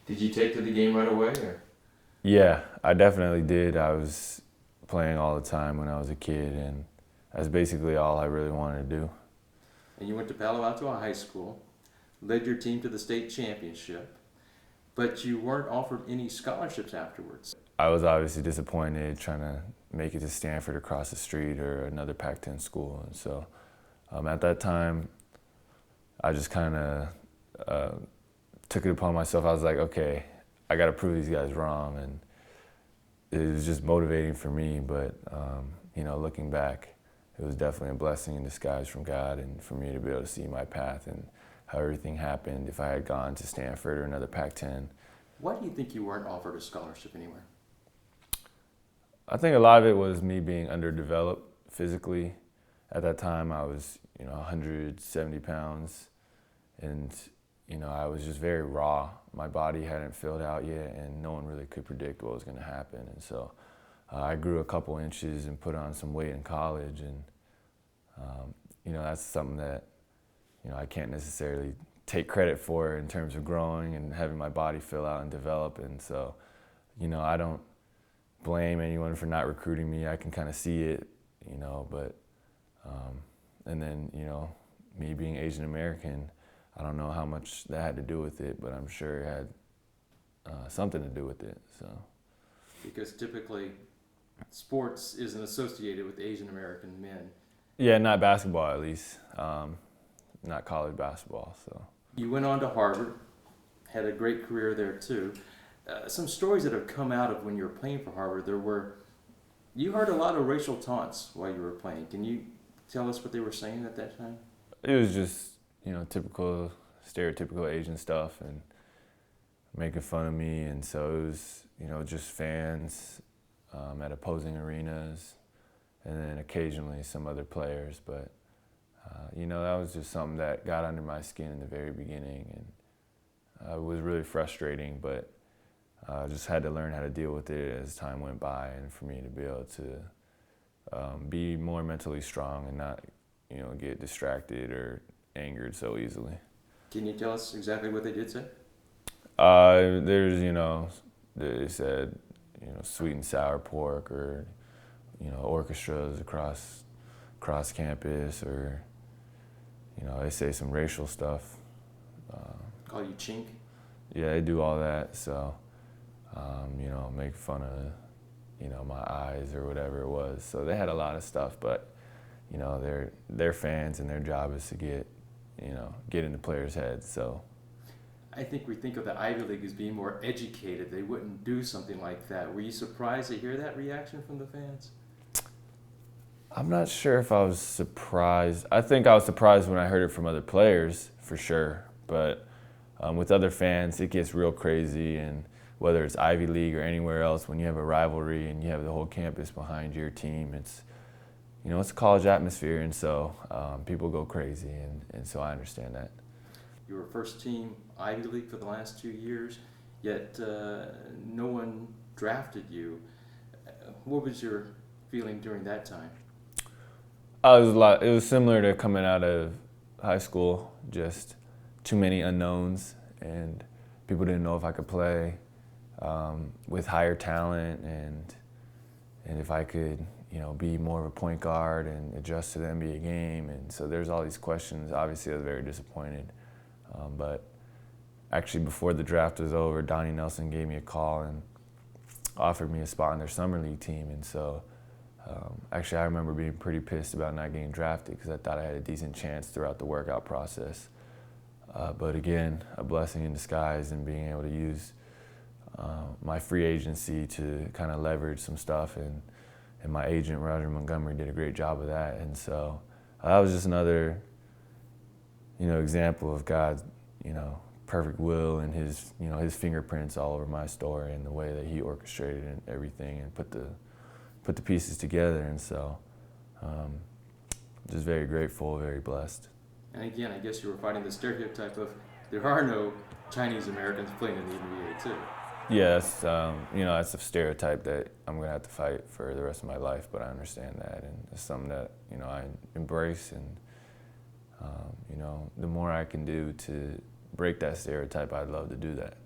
Did you take to the game right away? Or? Yeah, I definitely did. I was playing all the time when I was a kid, and that's basically all I really wanted to do. And you went to Palo Alto High School, led your team to the state championship, but you weren't offered any scholarships afterwards. I was obviously disappointed trying to make it to Stanford across the street or another Pac-10 school, and so at that time, I just kind of took it upon myself. I was like, okay, I got to prove these guys wrong, and it was just motivating for me. But looking back, it was definitely a blessing in disguise from God, and for me to be able to see my path and how everything happened. If I had gone to Stanford or another Pac-10, why do you think you weren't offered a scholarship anywhere? I think a lot of it was me being underdeveloped physically. At that time, I was 170 pounds, and I was just very raw. My body hadn't filled out yet, and no one really could predict what was going to happen. And so I grew a couple inches and put on some weight in college, and that's something that I can't necessarily take credit for in terms of growing and having my body fill out and develop. And so I don't blame anyone for not recruiting me. I can kind of see it, but and then me being Asian American, I don't know how much that had to do with it, but I'm sure it had something to do with it. So, because typically, sports isn't associated with Asian American men. Yeah, not basketball at least, not college basketball. So you went on to Harvard, had a great career there too. Some stories that have come out of when you were playing for Harvard, you heard a lot of racial taunts while you were playing. Can you tell us what they were saying at that time? It was just typical, stereotypical Asian stuff and making fun of me, and so it was just fans at opposing arenas, and then occasionally some other players. But that was just something that got under my skin in the very beginning, and it was really frustrating. But I just had to learn how to deal with it as time went by, and for me to be able to be more mentally strong and not get distracted or angered so easily. Can you tell us exactly what they did say? They said, sweet and sour pork, or, orchestras across campus, or, they say some racial stuff. Call you chink? Yeah, they do all that. So, make fun of, my eyes or whatever it was. So they had a lot of stuff, but, they're fans, and their job is to get into players' heads. So I think we think of the Ivy League as being more educated. They wouldn't do something like that. Were you surprised to hear that reaction from the fans? I'm not sure if I was surprised. I think I was surprised when I heard it from other players, for sure. But with other fans, it gets real crazy. And whether it's Ivy League or anywhere else, when you have a rivalry and you have the whole campus behind your team, it's a college atmosphere, and so people go crazy, and so I understand that. You were first team Ivy League for the last 2 years, yet no one drafted you. What was your feeling during that time? It was similar to coming out of high school, just too many unknowns, and people didn't know if I could play with higher talent, and if I could be more of a point guard and adjust to the NBA game. And so there's all these questions. Obviously, I was very disappointed. But actually, before the draft was over, Donnie Nelson gave me a call and offered me a spot on their summer league team. And so actually, I remember being pretty pissed about not getting drafted, because I thought I had a decent chance throughout the workout process. But again, a blessing in disguise, and being able to use my free agency to kind of leverage some stuff, and my agent, Roger Montgomery, did a great job of that. And so that was just another, example of God's, perfect will, and his fingerprints all over my story, and the way that he orchestrated and everything, and put the pieces together. And so just very grateful, very blessed. And again, I guess you were fighting the stereotype of there are no Chinese Americans playing in the NBA too. Yes, that's a stereotype that I'm going to have to fight for the rest of my life, but I understand that, and it's something that, I embrace, and, the more I can do to break that stereotype, I'd love to do that.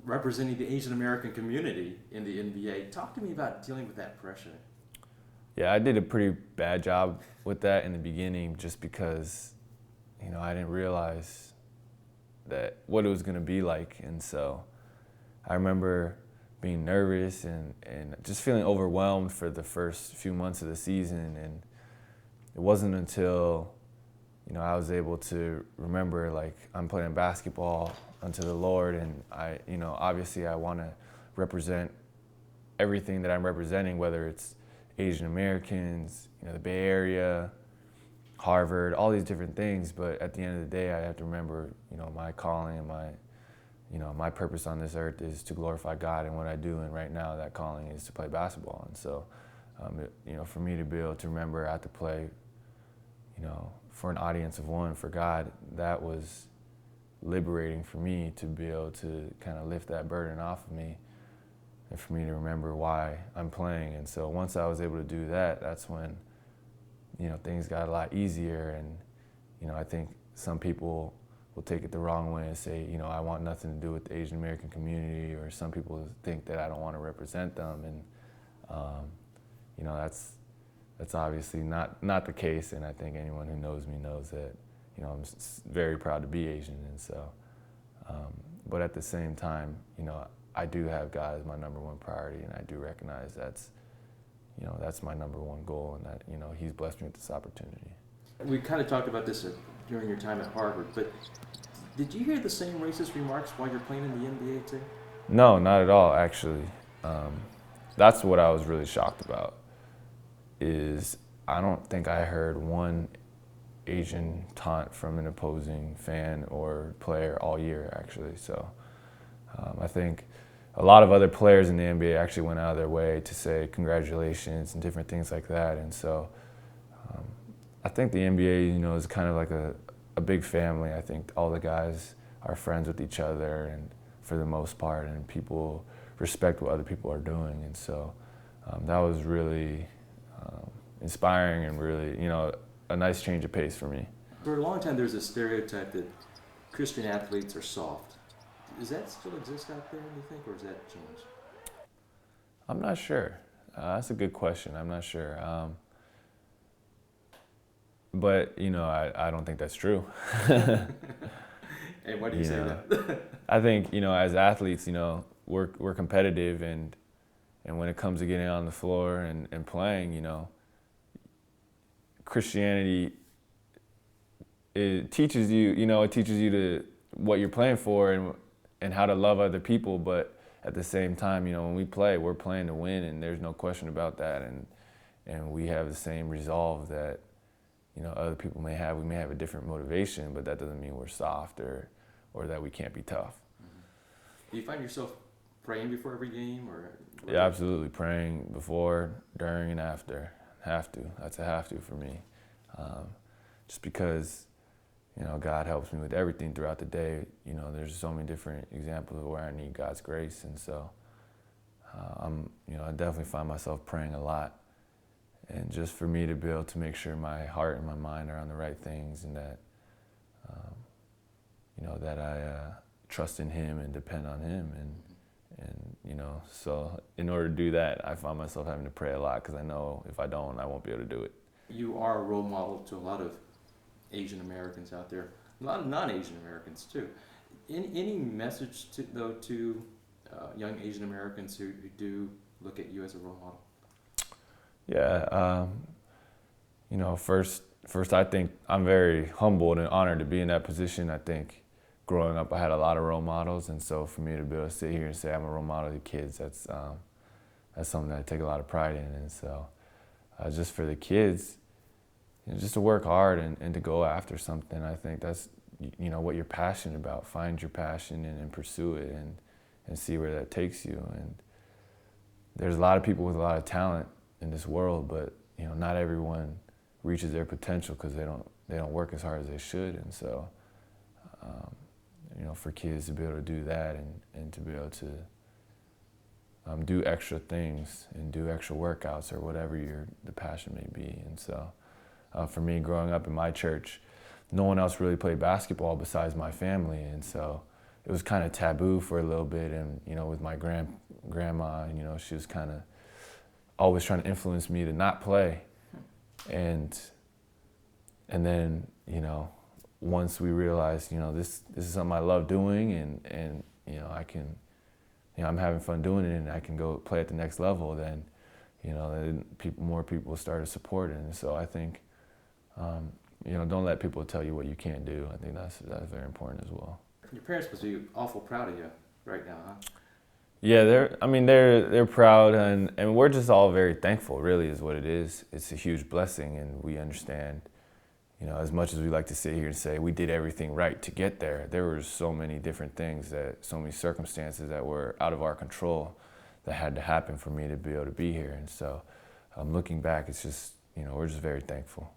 representing the Asian American community in the NBA. Talk to me about dealing with that pressure. Yeah, I did a pretty bad job with that in the beginning just because, I didn't realize that what it was going to be like. And so I remember being nervous and just feeling overwhelmed for the first few months of the season. And it wasn't until, I was able to remember, like, I'm playing basketball unto the Lord, and obviously I want to represent everything that I'm representing, whether it's Asian Americans, the Bay Area, Harvard, all these different things. But at the end of the day, I have to remember, my calling and my purpose on this earth is to glorify God and what I do. And right now, that calling is to play basketball. And so, for me to be able to remember I have to play, for an audience of one for God, that was liberating for me to be able to kind of lift that burden off of me and for me to remember why I'm playing. And so once I was able to do that, that's when, things got a lot easier. And, I think some people will take it the wrong way and say, I want nothing to do with the Asian American community, or some people think that I don't want to represent them. And, that's obviously not the case. And I think anyone who knows me knows that, I'm very proud to be Asian. And so, but at the same time, I do have God as my number one priority, and I do recognize that's my number one goal, and that, He's blessed me with this opportunity. We kind of talked about this during your time at Harvard, but did you hear the same racist remarks while you're playing in the NBA too? No, not at all, actually. That's what I was really shocked about, is I don't think I heard one Asian taunt from an opposing fan or player all year, actually. So I think a lot of other players in the NBA actually went out of their way to say congratulations and different things like that. And so I think the NBA, is kind of like a big family. I think all the guys are friends with each other, and for the most part, and people respect what other people are doing. And so that was really inspiring and really, a nice change of pace for me. For a long time, there's a stereotype that Christian athletes are soft. Does that still exist out there, do you think, or has that changed? I'm not sure. That's a good question. I'm not sure. But, I don't think that's true. And why do you say that? I think, as athletes, we're competitive, and when it comes to getting on the floor and playing, Christianity, it teaches you, to what you're playing for and how to love other people. But at the same time, when we play, we're playing to win, and there's no question about that. And we have the same resolve that, other people may have. We may have a different motivation, but that doesn't mean we're soft or that we can't be tough. Do you find yourself praying before every game, or? Yeah, absolutely. Praying before, during, and after. Have to. That's a have to for me. Just because, God helps me with everything throughout the day. There's so many different examples of where I need God's grace. And so I definitely find myself praying a lot. And just for me to be able to make sure my heart and my mind are on the right things, and that, that I trust in Him and depend on Him. And so in order to do that, I find myself having to pray a lot, because I know if I don't, I won't be able to do it. You are a role model to a lot of Asian Americans out there, a lot of non-Asian Americans too. Any message to young Asian Americans who do look at you as a role model? Yeah, first I think I'm very humbled and honored to be in that position. I think growing up, I had a lot of role models, and so for me to be able to sit here and say I'm a role model to kids, that's something that I take a lot of pride in. And so just for the kids, just to work hard and to go after something, I think that's what you're passionate about. Find your passion and pursue it, and see where that takes you. And there's a lot of people with a lot of talent in this world, but not everyone reaches their potential because they don't work as hard as they should. And so for kids to be able to do that, and to be able to do extra things and do extra workouts or whatever the passion may be. And so for me, growing up in my church, no one else really played basketball besides my family. And so it was kind of taboo for a little bit. And, you know, with my grandma, you know, she was kind of always trying to influence me to not play. And then, you know, once we realized, you know, this is something I love doing, and you know, I'm having fun doing it, and I can go play at the next level, then, you know, then more people started supporting. And so I think, you know, don't let people tell you what you can't do. I think that's very important as well. Your parents must be awful proud of you right now, huh? Yeah, they're proud, and we're just all very thankful, really, is what it is. It's a huge blessing, and we understand, you know, as much as we like to sit here and say we did everything right to get there, there were so many different things, so many circumstances that were out of our control that had to happen for me to be able to be here. And so looking back, it's just, you know, we're just very thankful.